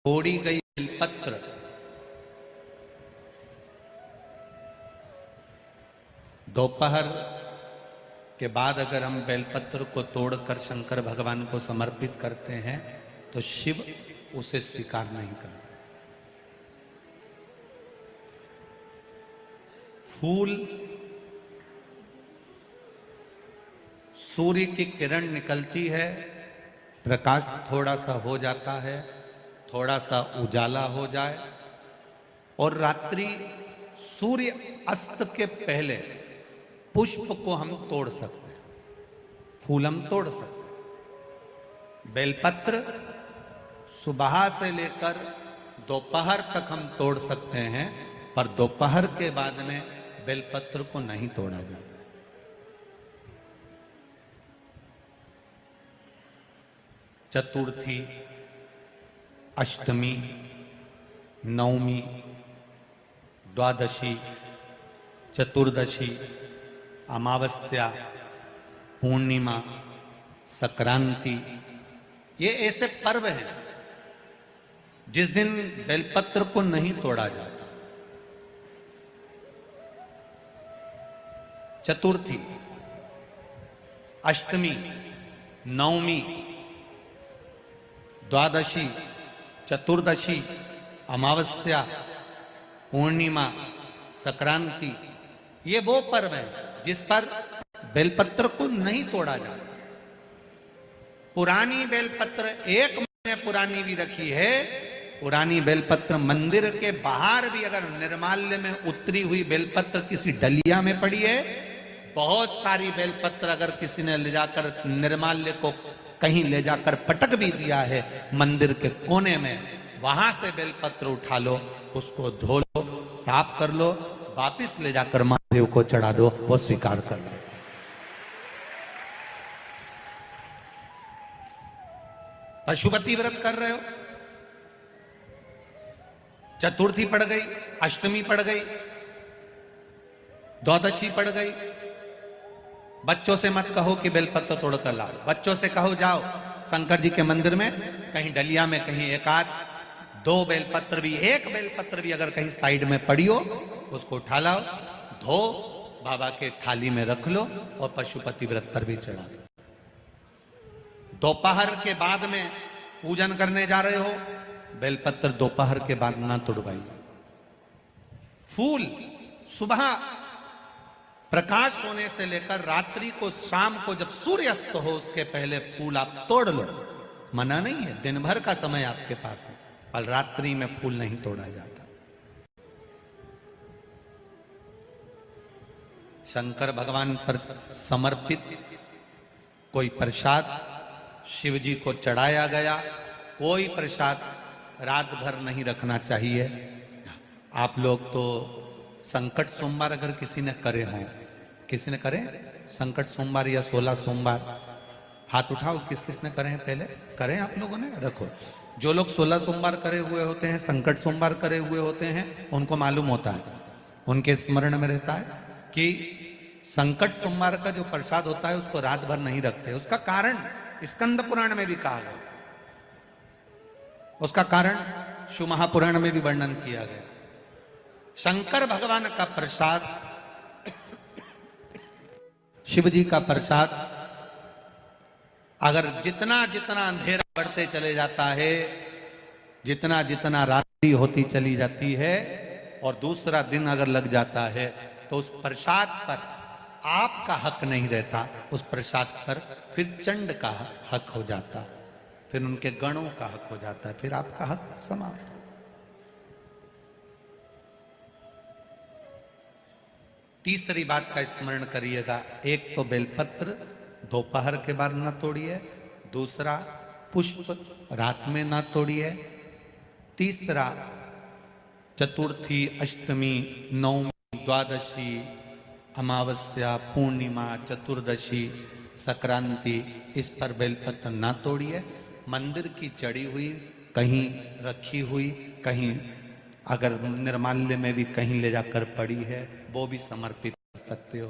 तोड़ी गई बेलपत्र दोपहर के बाद अगर हम बेलपत्र को तोड़कर शंकर भगवान को समर्पित करते हैं तो शिव उसे स्वीकार नहीं करते। फूल सूर्य की किरण निकलती है, प्रकाश थोड़ा सा हो जाता है, थोड़ा सा उजाला हो जाए और रात्रि सूर्य अस्त के पहले पुष्प को हम तोड़ सकते हैं, फूल हम तोड़ सकते हैं। बेलपत्र सुबह से लेकर दोपहर तक हम तोड़ सकते हैं, पर दोपहर के बाद में बेलपत्र को नहीं तोड़ा जाता। चतुर्थी, अष्टमी, नवमी, द्वादशी, चतुर्दशी, अमावस्या, पूर्णिमा, संक्रांति, ये ऐसे पर्व हैं जिस दिन बेलपत्र को नहीं तोड़ा जाता। चतुर्थी, अष्टमी, नवमी, द्वादशी, चतुर्दशी, अमावस्या, पूर्णिमा, संक्रांति, ये वो पर्व है जिस पर बेलपत्र को नहीं तोड़ा जाता। पुरानी बेलपत्र 1 महीने पुरानी भी रखी है। पुरानी बेलपत्र मंदिर के बाहर भी अगर निर्माल्य में उतरी हुई बेलपत्र किसी डलिया में पड़ी है, बहुत सारी बेलपत्र अगर किसी ने ले जाकर निर्माल्य को कहीं ले जाकर पटक भी दिया है मंदिर के कोने में, वहां से बेलपत्र उठा लो, उसको धो लो, साफ कर लो, वापिस ले जाकर महादेव को चढ़ा दो, वो स्वीकार कर लो। पशुपति व्रत कर रहे हो, चतुर्थी पड़ गई, अष्टमी पड़ गई, द्वादशी पड़ गई, बच्चों से मत कहो कि बेलपत्र तोड़कर लाओ। बच्चों से कहो जाओ शंकर जी के मंदिर में कहीं डलिया में कहीं एक आध 2 बेलपत्र भी, 1 बेलपत्र भी अगर कहीं साइड में पड़ी हो, उसको उठा लाओ, धो, बाबा के थाली में रख लो और पशुपति व्रत पर भी चढ़ा दो। दोपहर के बाद में पूजन करने जा रहे हो, बेलपत्र दोपहर के बाद ना तोड़वाइए। फूल सुबह प्रकाश होने से लेकर रात्रि को, शाम को जब सूर्य अस्त हो उसके पहले फूल आप तोड़ लो, मना नहीं है, दिन भर का समय आपके पास है, पर रात्रि में फूल नहीं तोड़ा जाता। शंकर भगवान पर समर्पित कोई प्रसाद शिव जी को चढ़ाया गया, कोई प्रसाद रात भर नहीं रखना चाहिए। आप लोग तो संकट सोमवार अगर किसी ने करे हों, किसी ने करे संकट सोमवार या 16 सोमवार, हाथ उठाओ, किस किस ने करे हैं, पहले करें आप लोगों ने, रखो। जो लोग 16 सोमवार करे हुए होते हैं, संकट सोमवार करे हुए होते हैं, उनको मालूम होता है, उनके स्मरण में रहता है कि संकट सोमवार का जो प्रसाद होता है उसको रात भर नहीं रखते। उसका कारण स्कंद पुराण में भी कहा गया, उसका कारण शिव महापुराण में भी वर्णन किया गया। शंकर भगवान का प्रसाद, शिव जी का प्रसाद, अगर जितना जितना अंधेरा बढ़ते चले जाता है, जितना जितना रात्रि होती चली जाती है और दूसरा दिन अगर लग जाता है, तो उस प्रसाद पर आपका हक नहीं रहता, उस प्रसाद पर फिर चंड का हक हो जाता, फिर उनके गणों का हक हो जाता है, फिर आपका हक समाप्त। तीसरी बात का स्मरण करिएगा, एक तो बेलपत्र दोपहर के बाद ना तोड़िए, दूसरा पुष्प रात में ना तोड़िए, तीसरा चतुर्थी, अष्टमी, नवमी, द्वादशी, अमावस्या, पूर्णिमा, चतुर्दशी, संक्रांति, इस पर बेलपत्र ना तोड़िए। मंदिर की चढ़ी हुई, कहीं रखी हुई, कहीं अगर निर्माल्य में भी कहीं ले जाकर पड़ी है, वो भी समर्पित कर सकते हो।